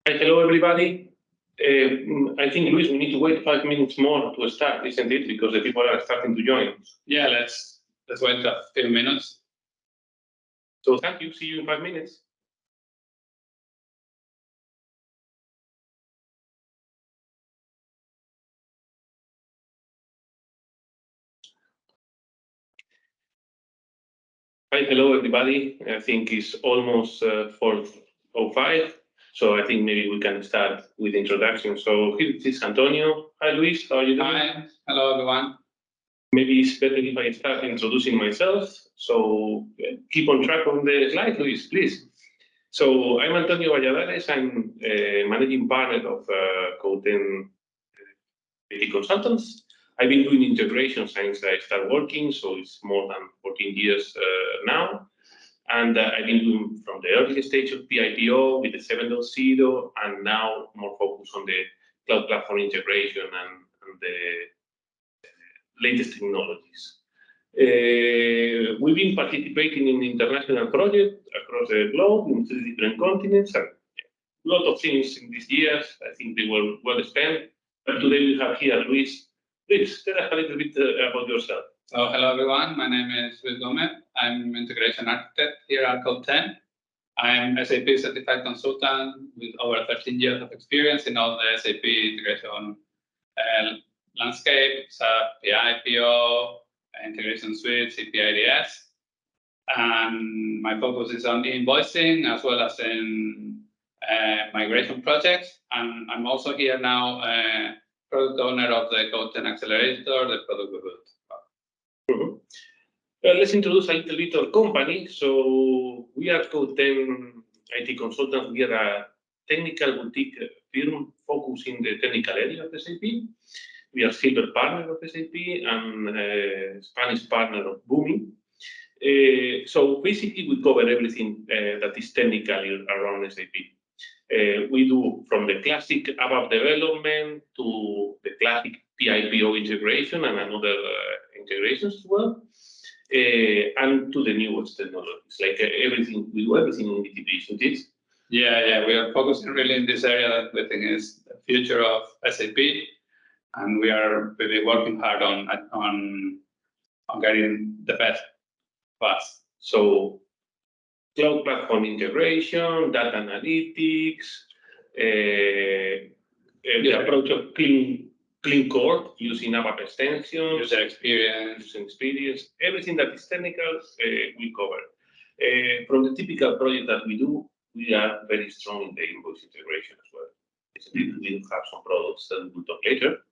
Hi, hello everybody. I think, Luis, we need to wait 5 minutes more to start, isn't it? Because the people are starting to join. Yeah, let's wait a few minutes. So thank you. See you in 5 minutes. Hi, hello everybody. I think it's almost 4:05. So I think maybe we can start with the introduction. So here is Antonio. Hi, Luis. How are you doing? Hi, hello everyone. Maybe it's better if I start introducing myself. So keep on track on the slide, Luis, please. So I'm Antonio Valladares. I'm managing partner of Code10 CI Consultants. I've been doing integration since I started working, so it's more than 14 years now. And I've been doing from the early stage of PIPO with the 7.0, and now more focus on the cloud platform integration and the latest technologies. We've been participating in international projects across the globe in 3 different continents. And a lot of things in these years. I think they were well spent. But today we have here Luis. Luis, tell us a little bit about yourself. So hello everyone, my name is Luis Gómez. I'm integration architect here at Code10. I'm SAP certified consultant with over 13 years of experience in all the SAP integration landscape, SAP PIPO, integration suite, CPIDS. And my focus is on e-invoicing as well as in migration projects. And I'm also here now product owner of the Code10 Accelerator, the product we built. Let's introduce a little bit our company. So we are Code10 IT Consultants. We are a technical boutique firm focusing the technical area of SAP. We are silver partner of SAP and Spanish partner of Boomi. So basically, we cover everything that is technical around SAP. We do from the classic ABAP development to the classic PIPO integration and another integrations as well, and to the newest technologies, like everything. We do everything in BTP, isn't it? Yeah, we are focusing really in this area that we think is the future of SAP, and we are really working hard on getting the best fast. So cloud platform integration, data analytics, the approach of clean code using ABAP extensions, user experience, everything that is technical, we cover. From the typical project that we do, we are very strong in the invoice integration as well. We have some products that we'll talk later.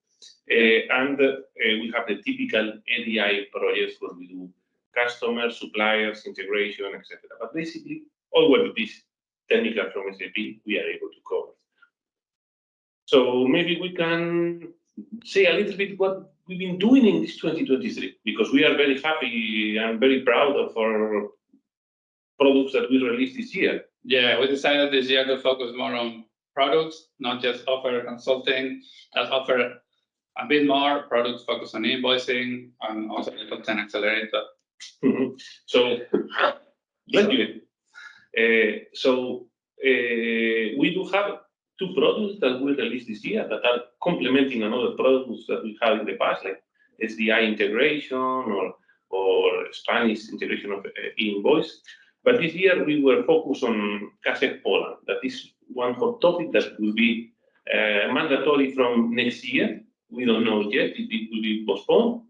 And we have the typical EDI projects where we do customers, suppliers, integration, etc. But basically, all what it is technical from SAP, we are able to cover. So maybe we can say a little bit what we've been doing in this 2023, because we are very happy and very proud of our products that we released this year. Yeah, we decided this year to focus more on products, not just offer consulting, just offer a bit more products focused on invoicing and also the Code10 Accelerator. So let's do it. We do have 2 products that we released this year that are complementing another products that we had in the past, like SDI integration or Spanish integration of e-invoice. But this year we were focused on Cassette Poland. That is one hot topic that will be mandatory from next year. We don't know yet if it will be postponed.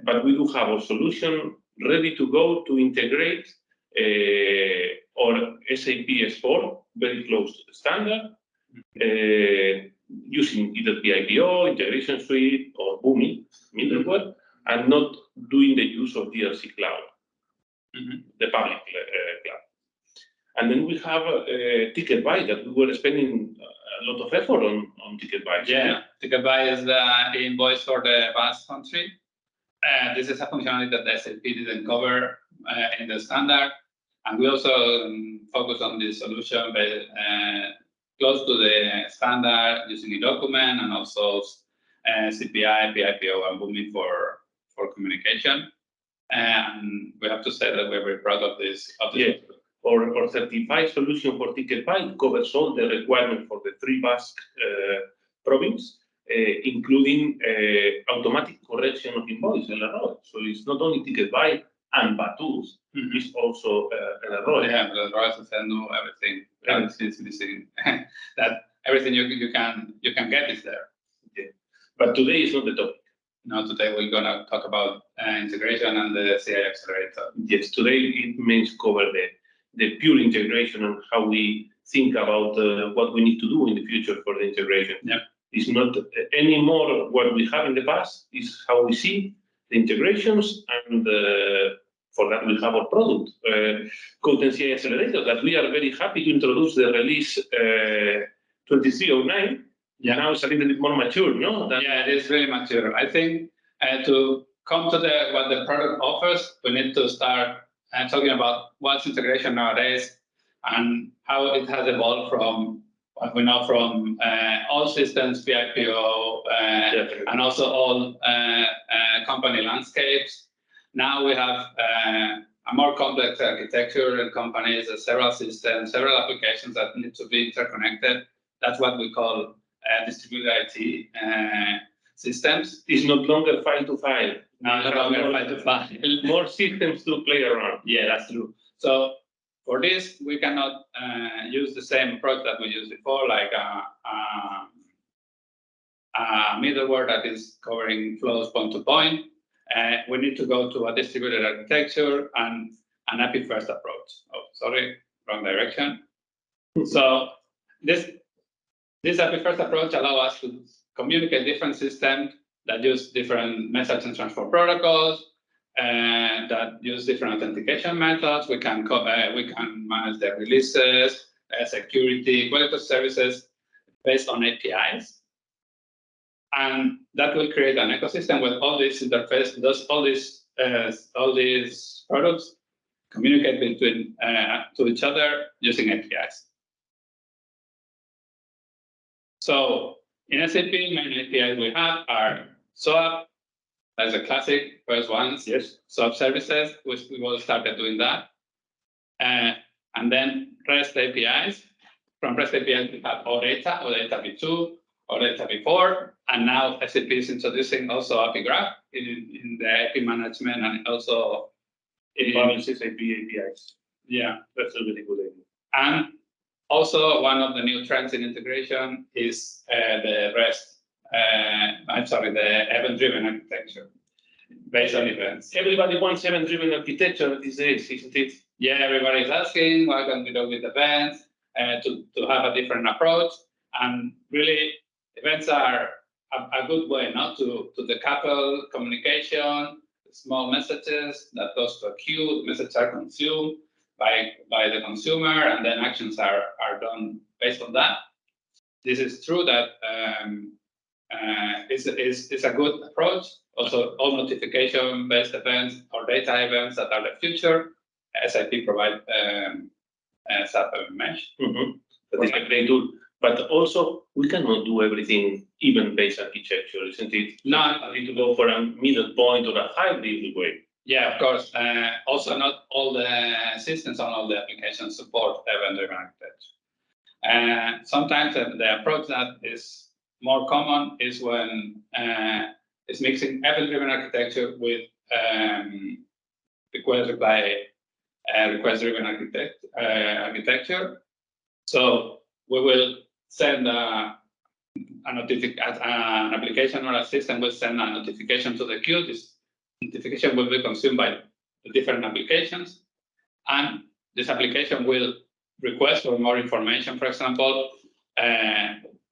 But we do have a solution ready to go to integrate our SAP S4 very close to the standard, using either PIPO, Integration Suite, or Boomi middleware, and not doing the use of DRC Cloud, the public cloud. And then we have Ticket Buy that we were spending a lot of effort on Ticket Buy. Yeah, Ticket Buy is the invoice for the Basque country. This is a functionality that the SAP didn't cover in the standard. And we also focus on this solution close to the standard using e-document and also CPI, PIPO, and Boomi for communication. And we have to say that we're very proud of this. Yeah. or 35 solution for ticket pipe covers all the requirements for the 3 Basque province, including automatic correction of invoice, el error. So it's not only ticket pipe and Batus, it's also el error. Yeah, the error is everything. Everything is missing. That everything you can get is there. Yeah. But today is not the topic. No, today we're gonna talk about integration and the CI Accelerator. Yes, today it means cover the pure integration and how we think about what we need to do in the future for the integration. Yeah. It's not anymore what we have in the past, it's how we see the integrations, and for that we have our product, Code10 CI Accelerator, that we are very happy to introduce the release 2309. Yeah. Now it's a little bit more mature, no? Yeah, it is really mature. I think to come to what the product offers, we need to start talking about what's integration nowadays and how it has evolved from what we know from all systems, PIPO, and also all company landscapes. Now we have a more complex architecture in companies, several systems, several applications that need to be interconnected. That's what we call distributed IT systems. It's not longer file to file. No longer file to file. More systems to play around. Yeah, that's true. So for this, we cannot use the same approach that we used before, like a middleware that is covering flows point to point. We need to go to a distributed architecture and an API first approach. Oh, sorry, wrong direction. So this API first approach allows us to communicate different systems that use different message and transfer protocols, and that use different authentication methods. We can manage the releases, security, quality of services based on APIs, and that will create an ecosystem where all these interfaces, all these products communicate between to each other using APIs. So in SAP, main APIs we have are SOAP, that's the classic first ones. Yes. SOAP services, which we will start doing that. And then REST APIs. From REST APIs, we have OData, OData v2, OData v4, and now SAP is introducing also API Graph in the API management and also in balances APIs. Yeah, that's a really good idea. And also, one of the new trends in integration is the REST. The event-driven architecture based on events. Everybody wants event-driven architecture these days, isn't it? Yeah, everybody's asking what can we do with events to have a different approach. And really, events are a good way now to decouple communication, small messages that goes to a queue, messages are consumed by the consumer, and then actions are done based on that. This is true that it's a good approach. Also, all notification-based events or data events that are the future, SAP provide SAP Mesh. That is a great tool. But also, we cannot do everything event-based architecture, isn't it? No, we need to go for a middle point or a hybrid way. Yeah, of course. Also, not all the systems on all the applications support event-driven architecture. Sometimes the approach that is more common is when it's mixing event-driven architecture with request-driven architecture. So we will send an application or a system will send a notification to the queue. This notification will be consumed by the different applications, and this application will request for more information. For example,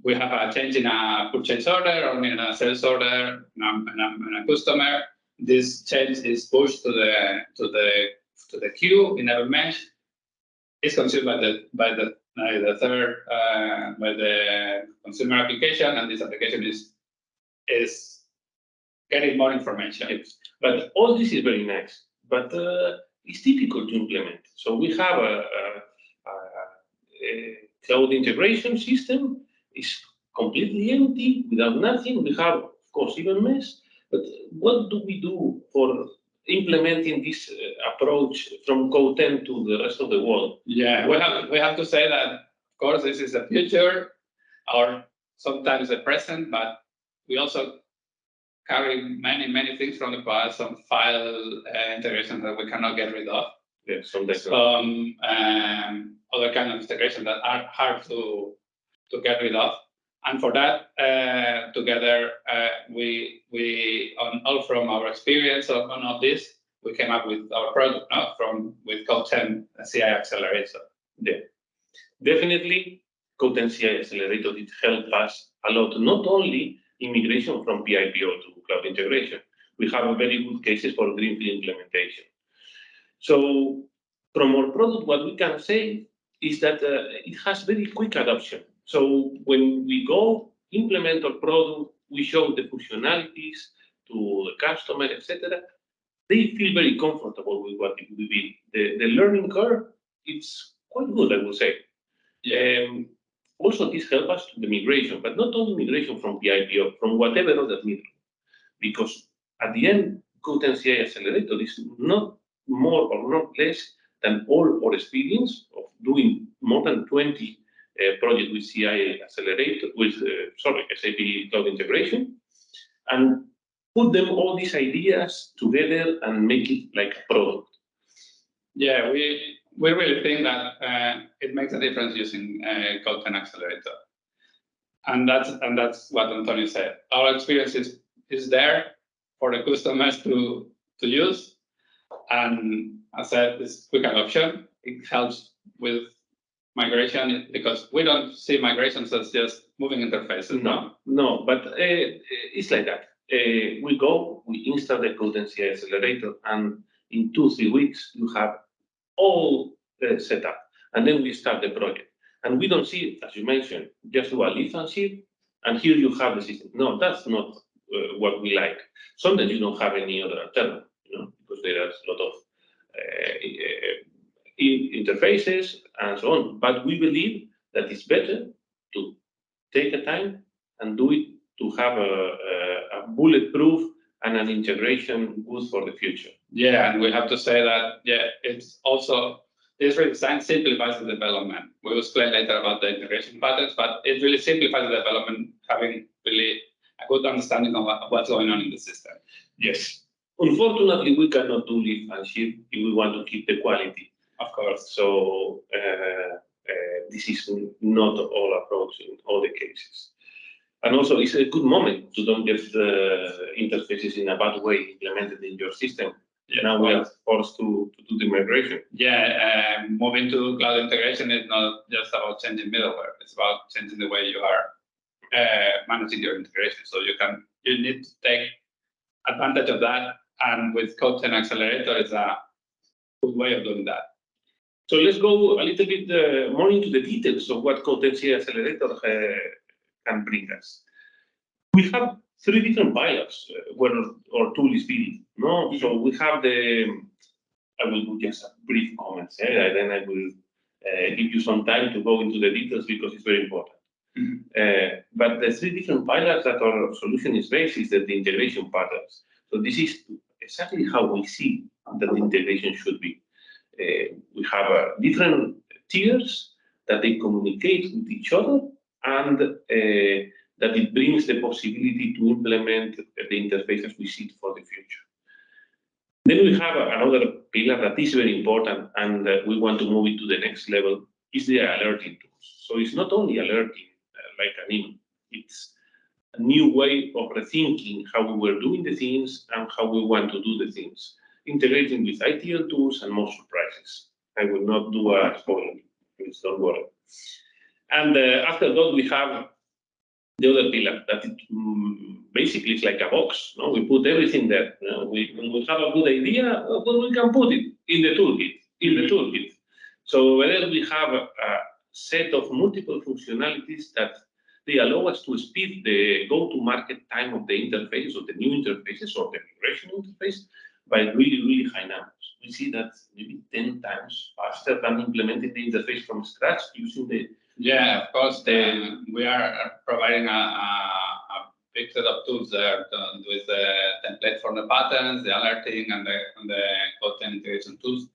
we have a change in a purchase order or in a sales order in a customer. This change is pushed to the queue in Ever Mesh. It's consumed by the consumer application, and this application is getting more information. But all this is very nice, but it's difficult to implement. So we have a cloud integration system. It's completely empty, without nothing. We have, of course, even Mesh. But what do we do for implementing this approach from Code10 to the rest of the world? Yeah, we have to say that, of course, this is the future, or sometimes the present, but we also carry many things from the past, some file integration that we cannot get rid of. Yeah, some other kind of integration that are hard to get rid of. And for that, together, we on all from our experience on all this, we came up with our product with Code10 CI Accelerator. Yeah, definitely, Code10 CI Accelerator did help us a lot, not only in migration from PIPO to cloud integration. We have very good cases for greenfield implementation. So from our product, what we can say is that it has very quick adoption. So when we go implement our product, we show the functionalities to the customer, etc. They feel very comfortable with what it will be. The learning curve, it's quite good, I would say. Also, this helps us to the migration, but not only migration from PIPO, from whatever other middle. Because at the end, Code10 CI Accelerator is not more or not less than all our experience of doing more than 20 projects with CI Accelerator, with SAP Cloud Integration, and put them all these ideas together and make it like a product. Yeah, we really think that it makes a difference using Code10 Accelerator, and that's what Antonio said. Our experience is there for the customers to use, and as I said, this quick adoption, it helps with migration because we don't see migrations as just moving interfaces. No, but it's like that. We install the Code10 CI Accelerator, and in 2-3 weeks you have all set up, and then we start the project. And we don't see, as you mentioned, just do a lift and shift, and here you have the system. No, that's not what we like. Sometimes you don't have any other alternative, because there are a lot of interfaces and so on. But we believe that it's better to take the time and do it to have a bulletproof and an integration good for the future. Yeah, and we have to say that, it's also, this redesign simplifies the development. We will explain later about the integration patterns, but it really simplifies the development, having really a good understanding of what's going on in the system. Yes. Unfortunately, we cannot do lift and shift if we want to keep the quality. Of course. So this is not all approach in all the cases. And also, it's a good moment to don't get the interfaces in a bad way implemented in your system. Yeah, now we are forced to do the migration. Yeah, moving to cloud integration is not just about changing middleware. It's about changing the way you are managing your integration. So you need to take advantage of that. And with Code10 Accelerator, it's a good way of doing that. So let's go a little bit more into the details of what Code10 CI Accelerator can bring us. We have 3 different pillars where our tool is built. No, so we have I will do just a brief comments, and then I will give you some time to go into the details because it's very important. But the 3 different pillars that our solution is based is the integration patterns. So this is exactly how we see that the integration should be. We have different tiers that they communicate with each other, and that it brings the possibility to implement the interfaces we see for the future. Then we have another pillar that is very important, and we want to move it to the next level, is the alerting tools. So it's not only alerting like an email, it's a new way of rethinking how we were doing the things and how we want to do the things, integrating with ITL tools and more surprises. I will not do a spoiler, please don't worry. And after that, we have the other pillar that basically is like a box. No? We put everything there. When we have a good idea, well, we can put it in the toolkit. So whether we have a set of multiple functionalities that they allow us to speed the go-to-market time of the interface or the new interfaces or the migration interface by really high numbers. We see that maybe 10 times faster than implementing the interface from scratch using the... Yeah, of course, we are providing a big set of tools there with the template for the patterns, the alerting, and the Code10 integration tools.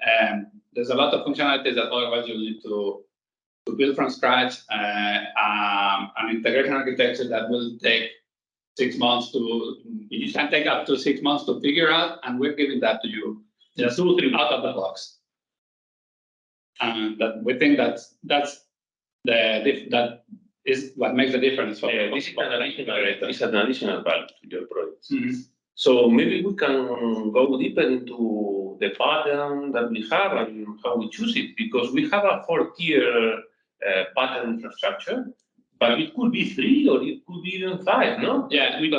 And there's a lot of functionalities that otherwise you need to build from scratch, an integration architecture that will take 6 months it can take up to 6 months to figure out, and we're giving that to you just 2 or 3 out of the box. And that we think that is what makes the difference. This is an additional value to your projects. So maybe we can go deeper into the pattern that we have and how we choose it, because we have a 4-tier pattern infrastructure, but it could be 3 or it could be even 5, no? Yeah, we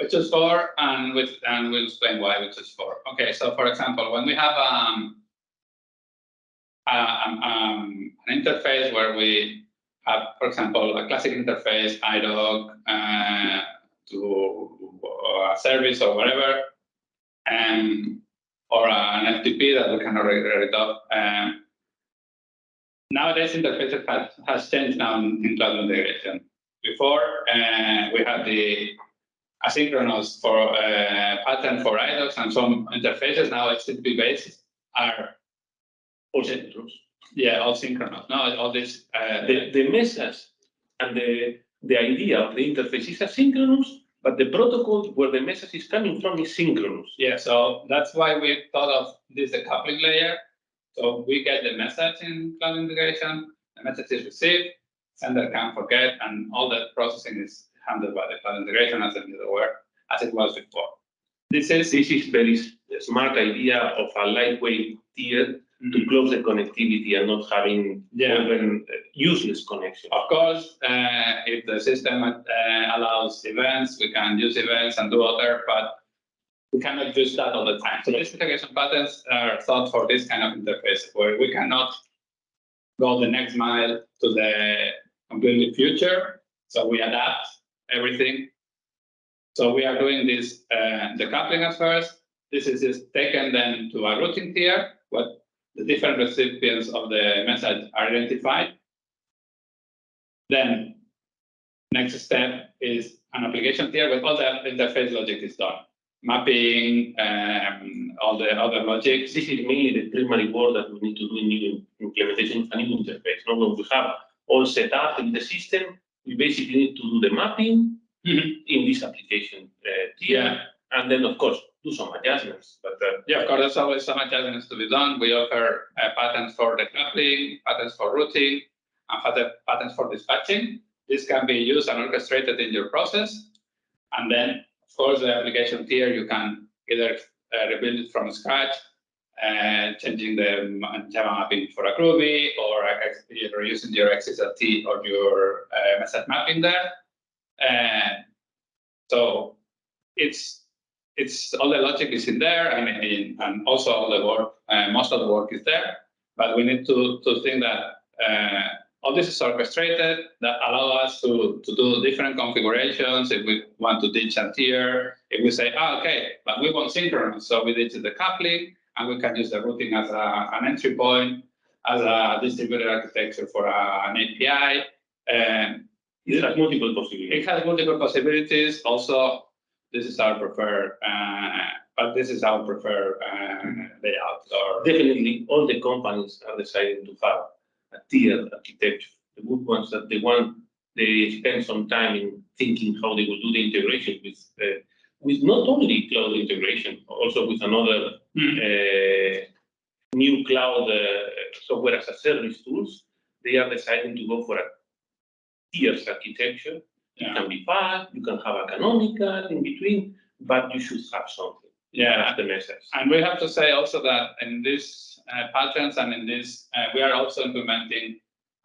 choose 4, and we'll explain why we choose 4. Okay, so for example, when we have an interface where we have, for example, a classic interface, IDOC, to a service or whatever, or an FTP that we can already read off. Nowadays, interfaces has changed now in cloud integration. Before, we had the asynchronous for pattern for IDOCs, and some interfaces now HTTP based are all synchronous. Yeah, all synchronous. No, all this the message and the idea of the interface is asynchronous, but the protocol where the message is coming from is synchronous. Yeah, so that's why we thought of this decoupling layer. So we get the message in cloud integration, the message is received, sender can forget, and all that processing is handled by the cloud integration as a middleware, as it was before. This is very smart idea of a lightweight tier to close the connectivity and not having even useless connection. Of course, if the system allows events, we can use events and do other, but we cannot use that all the time. So these integration patterns are thought for this kind of interface where we cannot go the next mile to the completely future. So we adapt everything. So we are doing this decoupling at first. This is just taken then to a routing tier, what the different recipients of the message are identified. Then next step is an application tier where all the interface logic is done. Mapping, all the other logics. This is mainly the primary work that we need to do in new implementation of a new interface. Now, when we have all set up in the system, we basically need to do the mapping in this application tier, and then, of course, do some adjustments. But yeah, of course, there's always some adjustments to be done. We offer patterns for decoupling, patterns for routing, and patterns for dispatching. This can be used and orchestrated in your process, and then, of course, the application tier, you can either rebuild it from scratch, changing the Java mapping for a Groovy, or using your XSLT or your method mapping there. So it's all the logic is in there, and also all the work, most of the work is there. But we need to think that all this is orchestrated, that allow us to do different configurations. If we want to ditch a tier, if we say, okay, but we want synchronous, so we ditch the coupling, and we can use the routing as an entry point, as a distributed architecture for an API. It has multiple possibilities. It has multiple possibilities. Also, this is our preferred, but this is our preferred layout. Definitely, all the companies are deciding to have a tiered architecture. The good ones that they spend some time in thinking how they will do the integration with not only cloud integration, also with another new cloud software as a service tools. They are deciding to go for a tiered architecture. It can be fast, you can have a canonical in between, but you should have something. Yeah, that's the message. And we have to say also that in these patterns and in this, we are also implementing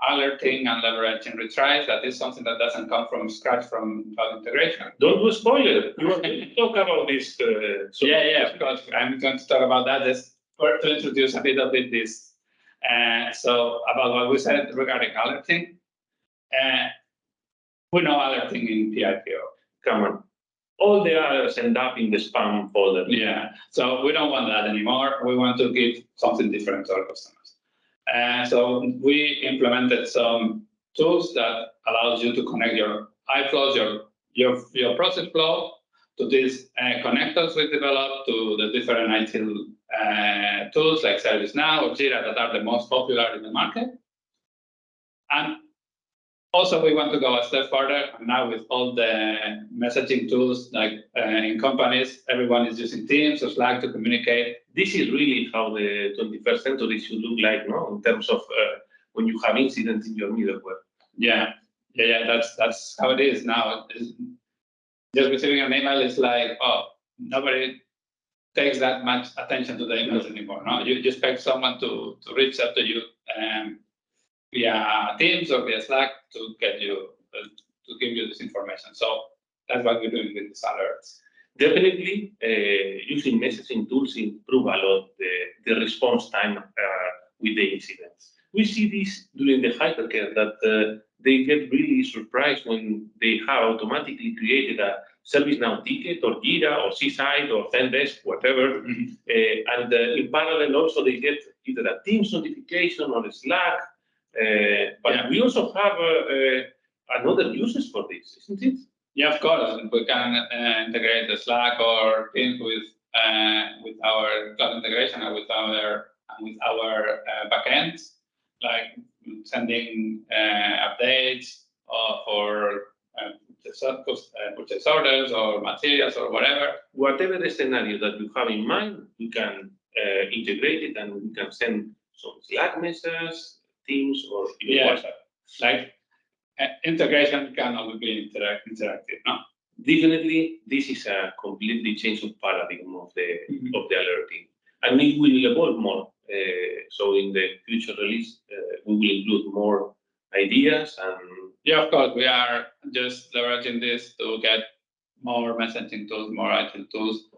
alerting and leveraging retries. That is something that doesn't come from scratch from cloud integration. Don't do a spoiler. You are going to talk about this. Yeah, of course. I'm going to talk about that just to introduce a little bit this. So about what we said regarding alerting. We know alerting in PIPO. Come on. All the others end up in the spam folder. Yeah, so we don't want that anymore. We want to give something different to our customers. So we implemented some tools that allows you to connect your iFlows, your your process flow to these connectors we developed to the different ITIL tools like ServiceNow or Jira that are the most popular in the market. And also, we want to go a step further. And now with all the messaging tools, like in companies, everyone is using Teams or Slack to communicate. This is really how the 21st century should look like, no? In terms of when you have incidents in your middleware. Yeah. That's how it is now. Just receiving an email is like, oh, nobody takes that much attention to the emails anymore. No, you expect someone to reach out to you via Teams or via Slack to get you to give you this information. So that's what we're doing with these alerts. Definitely, using messaging tools improve a lot the response time with the incidents. We see this during the hypercare that they get really surprised when they have automatically created a ServiceNow ticket or Jira or Seaside or Zendesk, whatever. And in parallel also they get either a Teams notification or a Slack. But we also have another uses for this, isn't it? Yeah, of course. We can integrate the Slack or Teams with our cloud integration and with our backends, like sending updates for purchase orders or materials or whatever. Whatever the scenario that you have in mind, you can integrate it and we can send some Slack messages, Teams, or even WhatsApp. Like integration can always be interactive, no? Definitely, this is a completely change of paradigm of the alerting, and it will evolve more. So in the future release, we will include more ideas and. Yeah, of course, we are just leveraging this to get more messaging tools, more ITIL tools.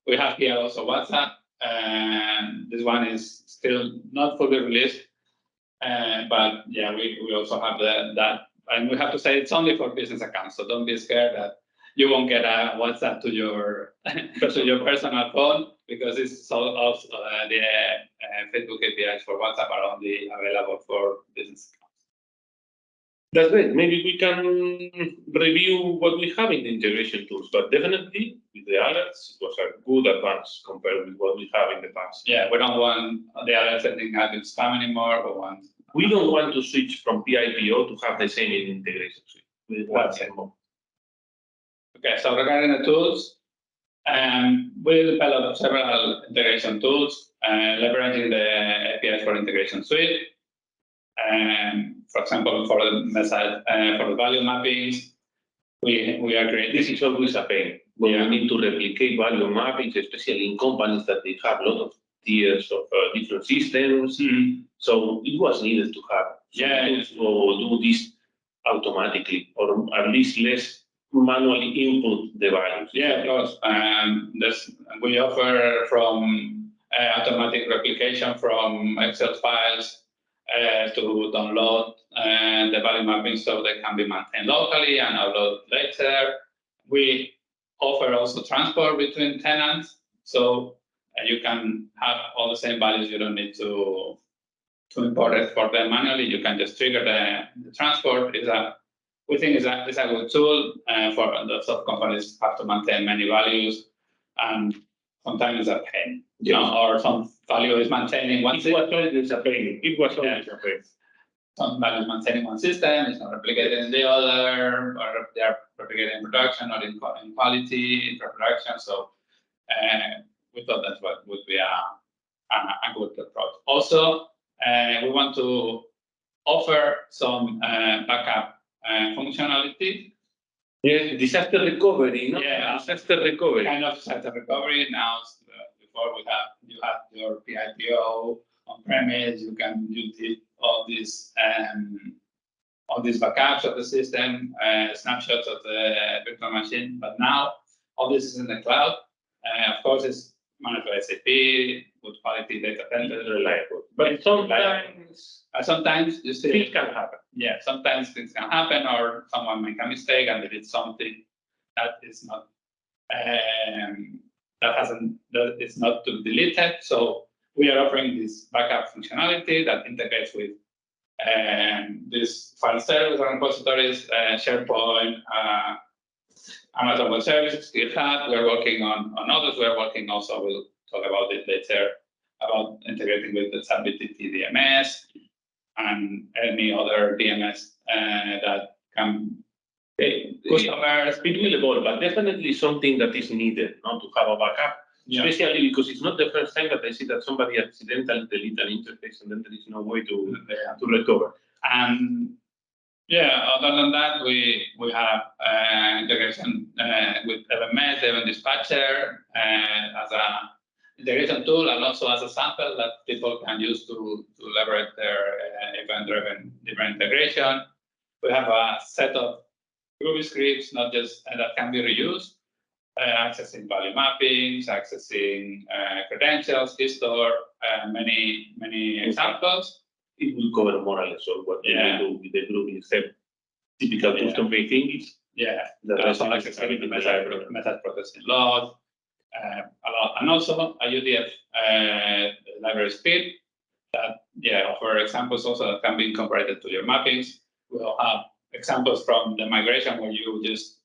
We have here also WhatsApp, and this one is still not fully released. But yeah, we also have that, and we have to say it's only for business accounts. So don't be scared that you won't get a WhatsApp to your personal phone, because it's also the Facebook APIs for WhatsApp are only available for business accounts. That's great. Maybe we can review what we have in the integration tools, but definitely with the alerts, it was a good advance compared with what we have in the past. Yeah, we don't want the alerts sending having spam anymore. We don't want to switch from PIPO to have the same in integration suite. We want more. Okay, so regarding the tools, we developed several integration tools, leveraging the APIs for integration suite. For example, for the message, for the value mappings, we are creating. This is always a pain when we need to replicate value mappings, especially in companies that they have a lot of tiers of different systems. So it was needed to have tools to do this automatically, or at least less manually input the values. Yeah, of course. We offer from automatic replication from Excel files to download the value mapping so they can be maintained locally and upload later. We offer also transport between tenants, so you can have all the same values. You don't need to import it for them manually. You can just trigger the transport. We think it's a good tool for the sub companies have to maintain many values, and sometimes it's a pain. Or some value is maintaining one system. It's a pain. It was always a pain. Some value is maintaining one system, it's not replicated in the other, or they are replicated in production or in quality in production. So we thought that's what would be a good approach. Also, we want to offer some backup functionality. Yeah, disaster recovery. No? Yeah, disaster recovery. Kind of disaster recovery. Now, before you have your PIPO on premise, you can use all these backups of the system, snapshots of the virtual machine. But now all this is in the cloud. Of course, it's managed by SAP, good quality data center, reliable. But sometimes you still things can happen. Yeah, sometimes things can happen, or someone make a mistake and they did something that is not it's not to delete it. So we are offering this backup functionality that integrates with This file service and repositories, SharePoint, Amazon Web Services, GitHub. We're working on others. We're working also, we'll talk about it later, about integrating with the SAP-BTP DMS and any other DMS that can customers. It will evolve, but definitely something that is needed, not to have a backup. Yeah. Especially because it's not the first time that I see that somebody accidentally delete an interface and then there is no way to recover. And yeah, other than that, we have integration with LMS, Event Dispatcher, as a integration tool, and also as a sample that people can use to leverage their event-driven integration. We have a set of Ruby scripts, not just that can be reused. Accessing value mappings, accessing credentials, history, many examples. It will cover more or less what we do with the group instead. Typical custom-made things. Yeah, also accessing the method processing load, a lot, and also a UDF library speed that offer examples also that can be incorporated to your mappings. We'll have examples from the migration where you just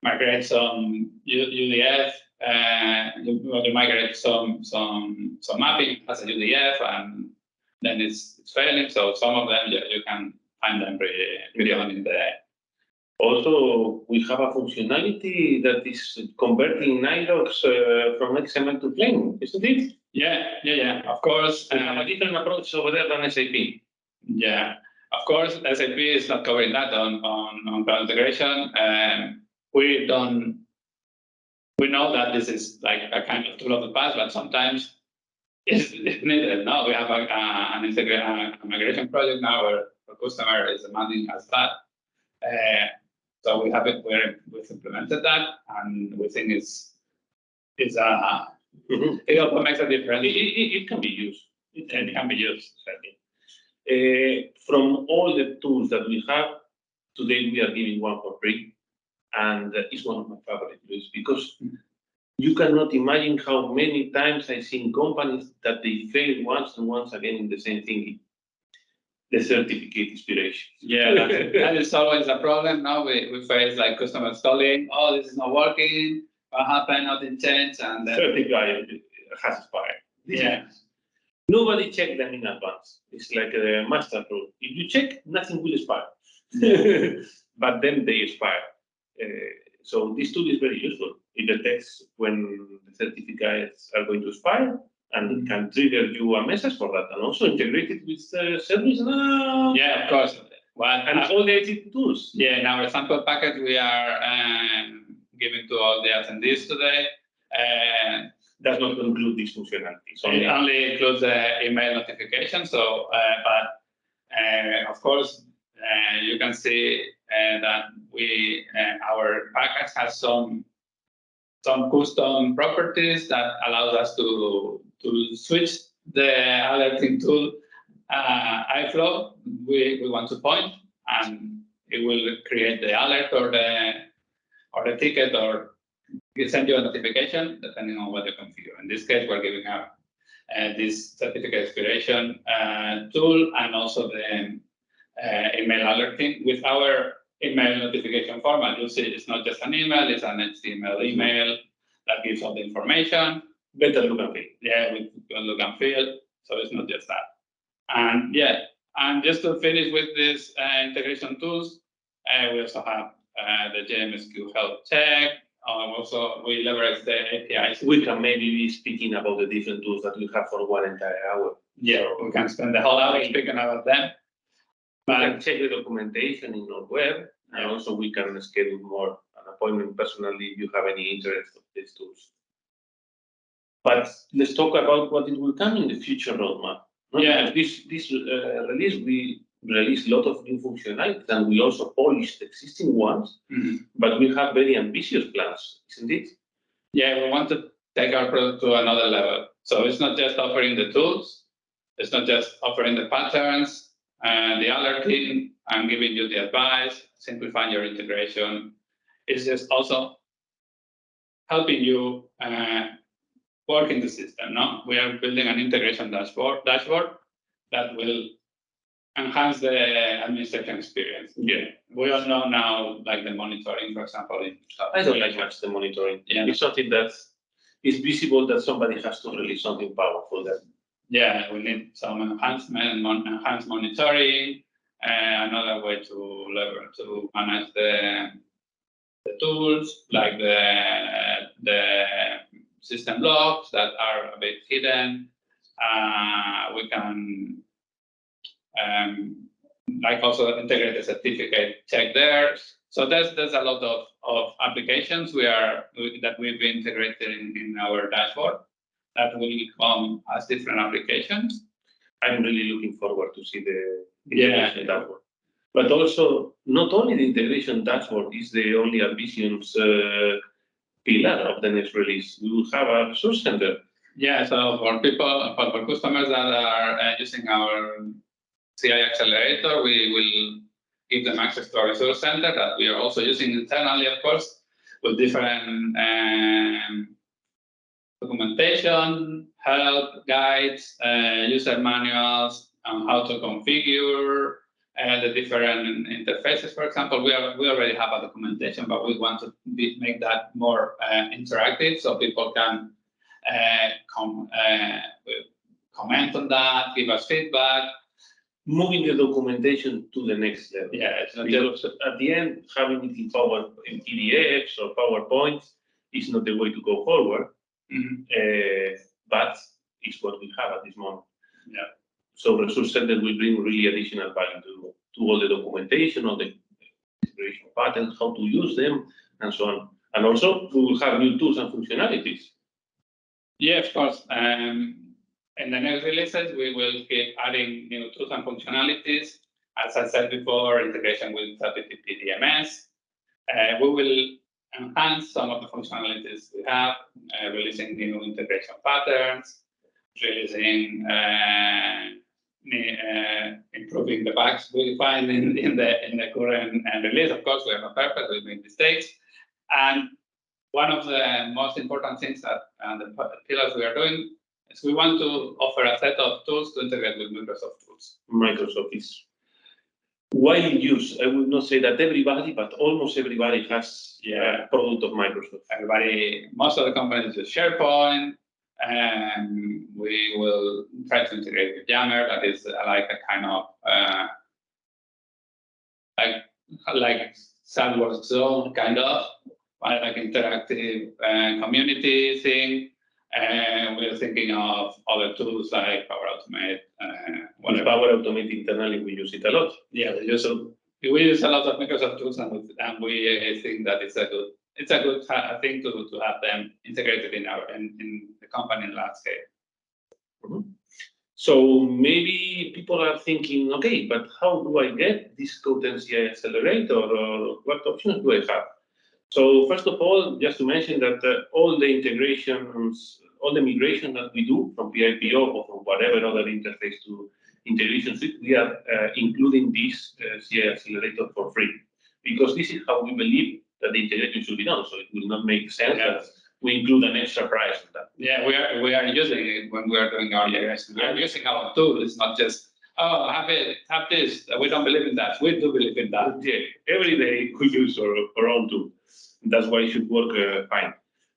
migrate some UDF, you migrate some mapping as a UDF, and then it's failing. So some of them you can find them pretty on in the. Also, we have a functionality that is converting NILOGs from XML to plain, isn't it? Yeah. Of course, we have a different approach over there than SAP. Yeah, of course, SAP is not covering that on cloud integration. We know that this is like a kind of tool of the past, but sometimes it's needed. No, we have a migration project now where a customer is demanding us that. So we have it where we've implemented that, and we think it also makes a difference. It can be used. It can be used. From all the tools that we have today, we are giving one for free. And it's one of my favorite tools because you cannot imagine how many times I've seen companies that they fail once and once again in the same thing. The certificate expiration. Yeah, that is always a problem. Now we face like customers calling, oh, this is not working. What happened? Nothing changed, and then certificate has expired. Yeah. Nobody checked them in advance. It's like a master rule. If you check, nothing will expire. But then they expire. So this tool is very useful. It detects when the certificates are going to expire, and it can trigger you a message for that, and also integrate it with service now. Yeah, of course. Well, and all the tools. Yeah, in our sample package we are giving to all the attendees today. Does not include this functionality. So it only includes the email notification. So, but of course, you can see that our package has some custom properties that allows us to switch the alerting tool iFlow. We want to point, and it will create the alert or the ticket, or it send you a notification depending on what you configure. In this case, we're giving out this certificate expiration tool, and also the email alerting with our email notification format. You'll see it's not just an email, it's an HTML email that gives all the information. Better look and feel. Yeah, with good look and feel. So it's not just that. And yeah, and just to finish with these integration tools, we also have the JMSQ health check. Also, we leverage the APIs. We can maybe be speaking about the different tools that we have for one entire hour. Yeah, we can spend the whole hour speaking about them. We can check the documentation in our web, and also we can schedule more an appointment personally if you have any interest in these tools. But let's talk about what it will come in the future roadmap. Yeah, this release, we released a lot of new functionalities, and we also polished existing ones. Mm-hmm. But we have very ambitious plans, isn't it? Yeah, we want to take our product to another level. So it's not just offering the tools, it's not just offering the patterns and the alerting and giving you the advice, simplifying your integration. It's just also helping you work in the system. No, we are building an integration dashboard that that will enhance the administration experience. Yeah. We all know now, like the monitoring, for example. I don't like much the monitoring. Yeah. It's something that is visible that somebody has to release something powerful there. Yeah, we need some enhancement, enhanced monitoring, another way to manage the tools, like the system logs that are a bit hidden. We can like also integrate the certificate check there. So there's a lot of applications that we've integrated in our dashboard that will come as different applications. I'm really looking forward to see the Yeah. integration dashboard. But also, not only the integration dashboard is the only ambitious pillar of the next release. We will have a resource center. Yeah, so for customers that are using our CI Accelerator, we will give them access to our resource center that we are also using internally, of course, with different documentation, help, guides, user manuals, on how to configure the different interfaces. For example, we already have a documentation, but we want to make that more interactive so people can comment on that, give us feedback. Moving the documentation to the next level. Yeah, it's not because at the end, having it in PDFs or PowerPoint is not the way to go forward. But it's what we have at this moment. Yeah. So Resource Center will bring really additional value to all the documentation, all the integration patterns, how to use them, and so on. And also, we will have new tools and functionalities. Yeah, of course. In the next releases, we will keep adding new tools and functionalities. As I said before, integration with HTTP DMS. We will enhance some of the functionalities we have, releasing new integration patterns, releasing, improving the bugs we find in the current release. Of course, we are not perfect, we make mistakes. And one of the most important things that the pillars we are doing is we want to offer a set of tools to integrate with Microsoft tools. Microsoft is widely used. I would not say that everybody, but almost everybody has a product of Microsoft. Most of the companies use SharePoint, and we will try to integrate with Yammer. That is like a kind of like sandbox zone, kind of like interactive community thing. We're thinking of other tools like Power Automate. With Power Automate internally, we use it a lot. Yeah, we use a lot of Microsoft tools, and we think that it's a good thing to have them integrated in the company landscape. So maybe people are thinking, okay, but how do I get this Code10 CI Accelerator, or what options do I have? So first of all, just to mention that all the integrations, all the migration that we do from PIPO or from whatever other interface to integration suite, we are including this CI Accelerator for free, because this is how we believe that the integration should be done. So it will not make sense that we include an extra price on that. Yeah, we are using it when we are doing our integration. We are using our tool. It's not just, oh, have this. We don't believe in that. We do believe in that. Yeah, every day we use our own tool. That's why it should work fine.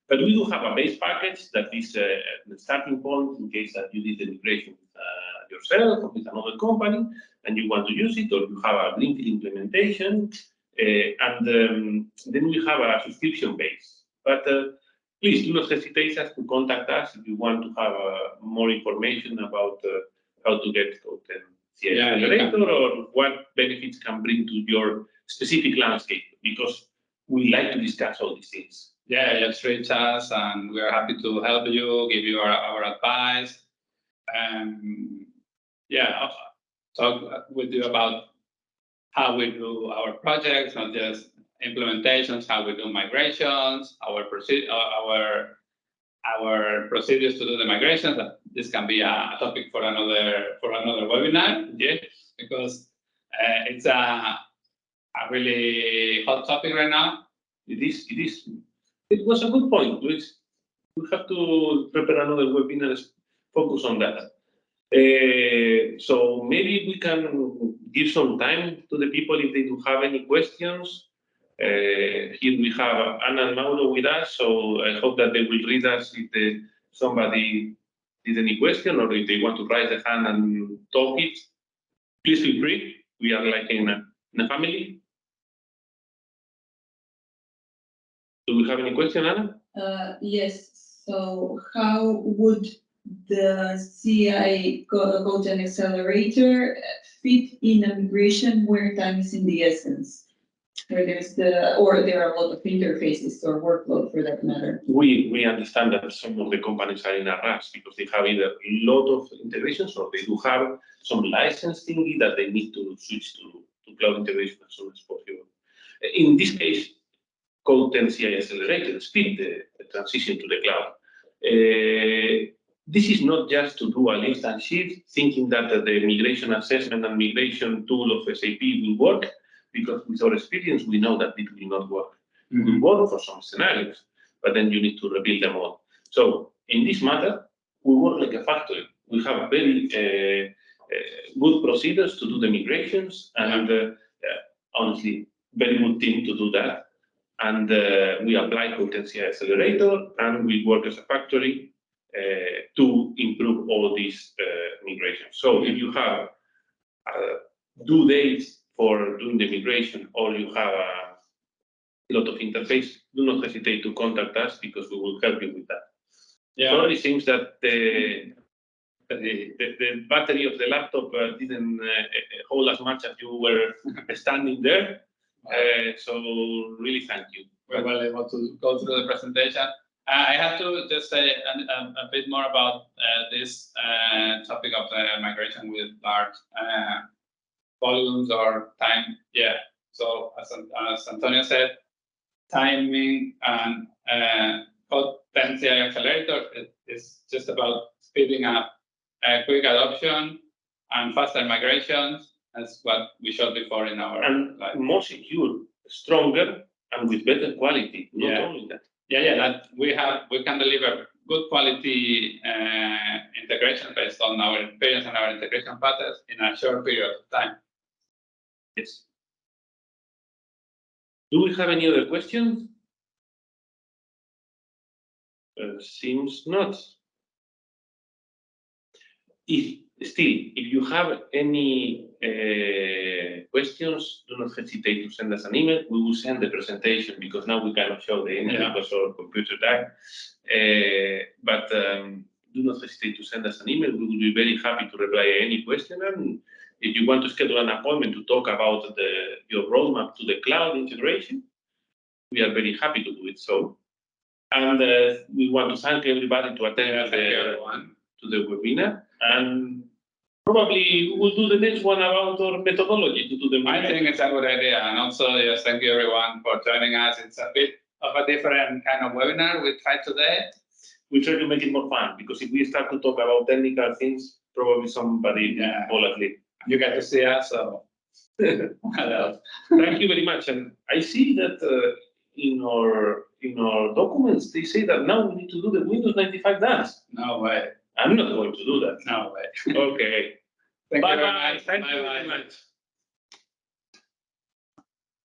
But we do have a base package that is the starting point in case that you did the migration yourself or with another company and you want to use it, or you have a greenfield implementation. And then we have a subscription base. But please do not hesitate to contact us if you want to have more information about how to get Code10 CI Accelerator or what benefits can bring to your specific landscape, because we like to discuss all these things. Yeah, just reach us and we are happy to help you, give you our advice. Talk with you about how we do our projects, not just implementations, how we do migrations, our procedures to do the migrations. This can be a topic for another webinar, because it's a really hot topic right now. It is. It was a good point. We have to prepare another webinar focus on that. So maybe we can give some time to the people if they do have any questions. Here we have Anna and Mauro with us, so I hope that they will read us if somebody did any question or if they want to raise their hand and talk it. Please feel free. We are like in a family. Do we have any question, Anna? Yes. So how would the CI Code10 Accelerator fit in a migration where time is in the essence? Where there are a lot of interfaces or workload for that matter. We understand that some of the companies are in a rush because they have either a lot of integrations or they do have some license thingy that they need to switch to cloud integration as soon as possible. In this case, Code10 CI Accelerator speed the transition to the cloud. This is not just to do a lift and shift, thinking that the migration assessment and migration tool of SAP will work, because with our experience, we know that it will not work. It will work for some scenarios, but then you need to rebuild them all. So in this matter, we work like a factory. We have very good procedures to do the migrations, and honestly, very good team to do that. And we apply Code10 CI Accelerator, and we work as a factory to improve all these migrations. So if you have due dates for doing the migration, or you have a lot of interface, do not hesitate to contact us because we will help you with that. Yeah. Probably seems that the battery of the laptop didn't hold as much as you were standing there. So really thank you. We're well able to go through the presentation. I have to just say a bit more about this topic of the migration with large volumes or time. Yeah. So as Antonio said, timing and Code10 CI Accelerator is just about speeding up quick adoption and faster migrations. That's what we showed before in our slide. More secure, stronger, and with better quality. Not only that. That we can deliver good quality integration based on our experience and our integration patterns in a short period of time. Yes. Do we have any other questions? Seems not. If you have any questions, do not hesitate to send us an email. We will send the presentation because now we cannot show the email because our computer died. But do not hesitate to send us an email. We will be very happy to reply to any question. And if you want to schedule an appointment to talk about your roadmap to the cloud integration, we are very happy to do it. So, and we want to thank everybody to attend to the webinar. And probably we'll do the next one about our methodology to do the migration. I think it's a good idea. And also, yes, thank you everyone for joining us. It's a bit of a different kind of webinar we tried today. We try to make it more fun because if we start to talk about technical things, probably somebody will fall asleep. You get to see us, so thank you very much. And I see that in our documents they say that now we need to do the Windows 95 dance. No way. I'm not going to do that. No way. Okay. Thank you very much. Thank you very much.